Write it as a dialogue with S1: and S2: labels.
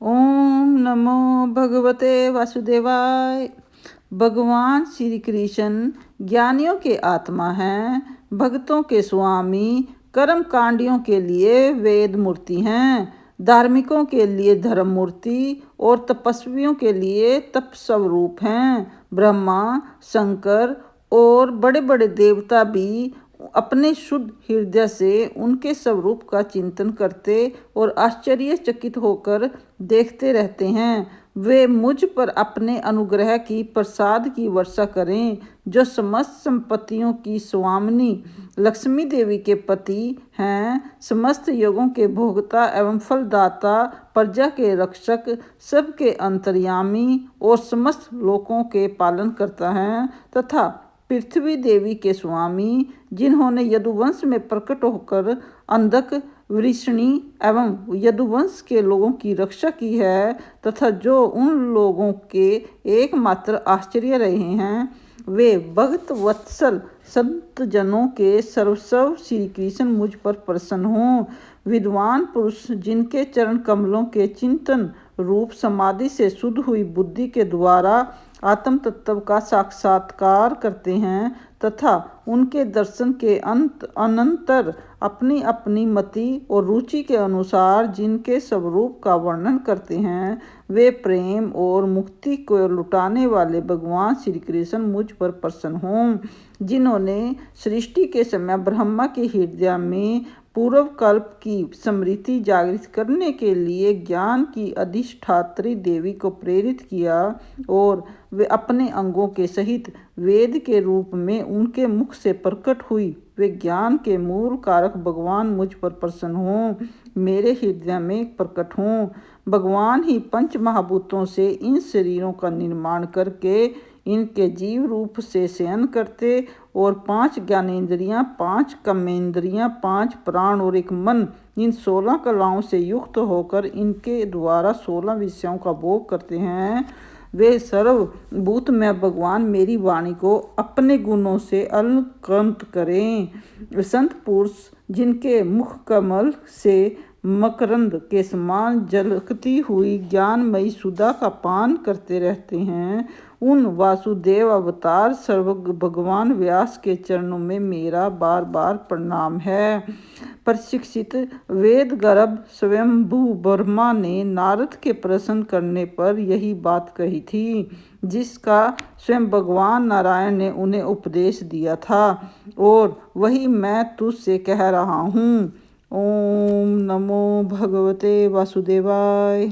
S1: ओम नमो भगवते वासुदेवाय। भगवान श्री कृष्ण ज्ञानियों के आत्मा हैं, भक्तों के स्वामी, कर्म कांडियों के लिए वेद मूर्ति हैं, धार्मिकों के लिए धर्म मूर्ति और तपस्वियों के लिए तप स्वरूप हैं। ब्रह्मा, शंकर और बड़े बड़े देवता भी अपने शुद्ध हृदय से उनके स्वरूप का चिंतन करते और आश्चर्यचकित होकर देखते रहते हैं। वे मुझ पर अपने अनुग्रह की प्रसाद की वर्षा करें, जो समस्त संपत्तियों की स्वामिनी लक्ष्मी देवी के पति हैं, समस्त योगों के भोगता एवं फलदाता, प्रजा के रक्षक, सबके अंतर्यामी और समस्त लोकों के पालन करता है, तथा पृथ्वी देवी के स्वामी, जिन्होंने यदुवंश में प्रकट होकर अंधक, वृषणी एवं यदुवंश के लोगों की रक्षा की है, तथा जो उन लोगों के एकमात्र आश्चर्य रहे हैं। वे भक्त वत्सल संत जनों के सर्वस्व श्री कृष्ण मुझ पर प्रसन्न हों। विद्वान पुरुष जिनके चरण कमलों के चिंतन रूप समाधि से शुद्ध हुई बुद्धि के द्वारा आत्म तत्व का साक्षात्कार करते हैं, तथा उनके दर्शन के अनंतर अपनी अपनी मति और रुचि के अनुसार जिनके स्वरूप का वर्णन करते हैं, वे प्रेम और मुक्ति को लुटाने वाले भगवान श्री कृष्ण मुझ पर प्रसन्न हों। जिन्होंने सृष्टि के समय ब्रह्मा के हृदय में पूर्व कल्प की स्मृति जागृत करने के लिए ज्ञान की अधिष्ठात्री देवी को प्रेरित किया, और वे अपने अंगों के सहित वेद के रूप में उनके मुख से प्रकट हुई, वे ज्ञान के मूल कारक भगवान मुझ पर प्रसन्न हों, मेरे हृदय में प्रकट हों। भगवान ही पंच महाभूतों से इन शरीरों का निर्माण करके इनके जीव रूप से शयन करते, और 5 ज्ञानेंद्रियां, 5 कर्मेंद्रियां, 5 प्राण और एक मन, इन 16 कलाओं से युक्त होकर इनके द्वारा 16 विषयों का भोग करते हैं। वे सर्वभूत में भगवान मेरी वाणी को अपने गुणों से अलंकृत करें। संत पुरुष जिनके मुख कमल से मकरंद के समान झलकती हुई ज्ञानमयी सुधा का पान करते रहते हैं, उन वासुदेव अवतार सर्वज्ञ भगवान व्यास के चरणों में मेरा बार बार प्रणाम है। प्रशिक्षित वेद गर्भ स्वयंभू ब्रह्मा ने नारद के प्रश्न करने पर यही बात कही थी, जिसका स्वयं भगवान नारायण ने उन्हें उपदेश दिया था, और वही मैं तुझसे कह रहा हूँ। ओम नमो भगवते वासुदेवाय।